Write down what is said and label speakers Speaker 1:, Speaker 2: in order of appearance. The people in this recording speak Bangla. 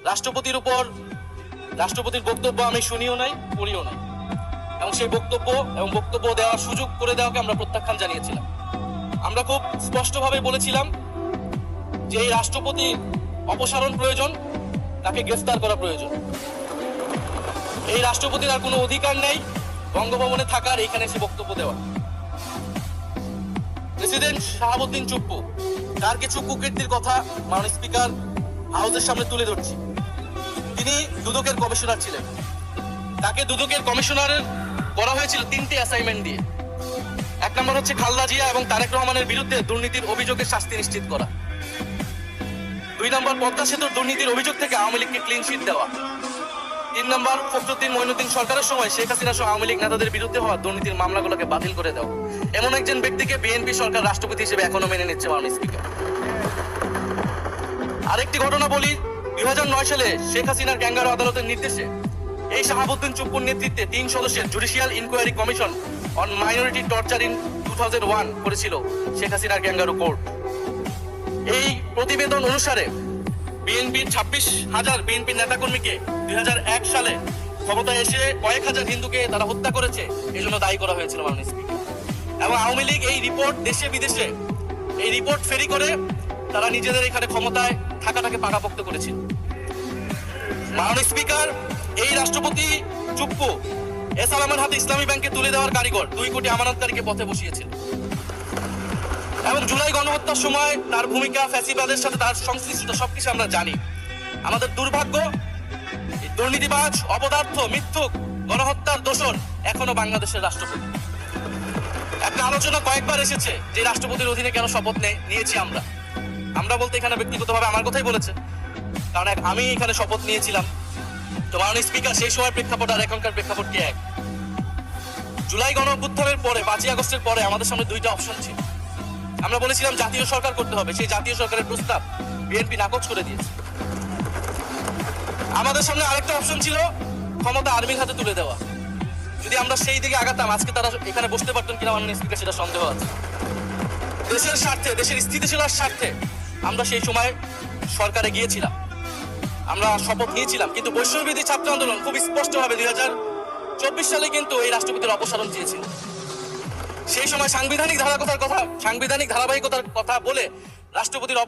Speaker 1: রাষ্ট্রপতির উপর রাষ্ট্রপতির বক্তব্য আমি শুনিও নাই, পড়িও নাই, এবং সেই বক্তব্য দেওয়ার সুযোগ করে দেওয়াকে আমরা প্রত্যাখ্যান জানিয়েছিলাম। আমরা খুব স্পষ্টভাবে বলেছিলাম যে এই রাষ্ট্রপতি অপসারণ প্রয়োজন, তাকে গ্রেফতার করা প্রয়োজন। এই রাষ্ট্রপতির আর কোনো অধিকার নেই বঙ্গভবনে থাকার, এইখানে এসে বক্তব্য দেওয়া। প্রেসিডেন্ট শাহাবুদ্দিন চুপ্পু, তার কিছু কুকীর্তির কথা মাননীয় স্পিকার হাউসের সামনে তুলে ধরছি। তিনি দুদকের কমিশনার ছিলেন। তাকে দুদকের কমিশনার করা হয়েছিল 3টে অ্যাসাইনমেন্ট দিয়ে। 1 নম্বর হচ্ছে খালেদা জিয়া এবং তারেক রহমানের বিরুদ্ধে দুর্নীতির অভিযোগের শাস্তি নিশ্চিত করা। 2 নম্বর পদ্মা সেতুর দুর্নীতির অভিযোগ থেকে আওয়ামী লীগকে ক্লিন শিট দেওয়া। 3 নম্বর ফখরুদ্দিন মঈনুদ্দিন সরকারের সময় শেখ হাসিনা সহ আওয়ামী লীগ নেতাদের বিরুদ্ধে হওয়া দুর্নীতির মামলাগুলোকে বাতিল করে দেওয়া। এমন একজন ব্যক্তিকে বিএনপি সরকার রাষ্ট্রপতি হিসেবে এখনো মেনে নিচ্ছে মাননীয় স্পিকার। আরেকটি ঘটনা বলি, 2009 সালে শেখ হাসিনার ক্যাঙ্গারু আদালতের নির্দেশে এই শাহাবুদ্দিন চুপ্পুর নেতৃত্বে 3 সদস্যের judicial inquiry commission on minority torture in 2001 করেছিল শেখ হাসিনার ক্যাঙ্গারু কোর্ট। এই প্রতিবেদন অনুসারে বিএনপির 26,000 বিএনপি নেতাকর্মীকে 2001 সালে ক্ষমতায় এসে কয়েক হাজার হিন্দুকে তারা হত্যা করেছে, এই জন্য দায়ী করা হয়েছিল মাননীয় স্পিকার। এবং আওয়ামী লীগ এই রিপোর্ট দেশে বিদেশে এই রিপোর্ট ফেরি করে তারা নিজেদের এখানে ক্ষমতায় থাকাটাকে পাকাপোক্ত করেছিল। মাননীয় স্পিকার, এই রাষ্ট্রপতি চুপ্পু এসালামের হাতে ইসলামী ব্যাংকে তুলে দেওয়ার কারিগর, 2 কোটি আমানতকারীকে পথে বসিয়েছিল। এবং জুলাই গণহত্যার সময় তার ভূমিকা, ফ্যাসিবাদের সাথে তার সংশ্লিষ্টতা সবকিছু আমরা জানি। আমাদের দুর্ভাগ্য, দুর্নীতিবাজ, অপদার্থ, মিথ্যুক, গণহত্যার দোষর এখনো বাংলাদেশের রাষ্ট্রপতি। একটা আলোচনা কয়েকবার এসেছে যে রাষ্ট্রপতির অধীনে কেন শপথ নিয়েছি আমরা বলতে এখানে ব্যক্তিগতভাবে আমার কথাই বলেছে, কারণ আমি এখানে শপথ নিয়েছিলাম। তো মাননীয় স্পিকার, সেই সময় প্রেক্ষাপট আর এখনকার প্রেক্ষাপট কি এক? জুলাই গণঅভ্যুত্থানের পরে 5ই আগস্টের পরে আমাদের সামনে 2টা অপশন ছিল। আমরা বলেছিলাম জাতীয় সরকার করতে হবে, সেই জাতীয় সরকারের প্রস্তাব বিএনপি নাকচ করে দিয়েছে। আমাদের সামনে আরেকটা অপশন ছিল ক্ষমতা আর্মির হাতে তুলে দেওয়া। যদি আমরা সেই দিকে আগাতাম, আজকে তারা এখানে বসতে পারতেন কিনা মাননীয় স্পিকার, সেটা সন্দেহ আছে। দেশের স্বার্থে, দেশের স্থিতিশীলতার স্বার্থে আমরা সেই সময় সরকারে গিয়েছিলাম, আমরা শপথ নিয়েছিলাম। কিন্তু বৈষম্যবিরোধী ছাত্র আন্দোলন খুব স্পষ্টভাবে 2024 সালে কিন্তু এই রাষ্ট্রপতির অপসারণ চেয়েছিল। সেই সময় সাংবিধানিক ধারাবাহিকতার কথা বলে রাষ্ট্রপতির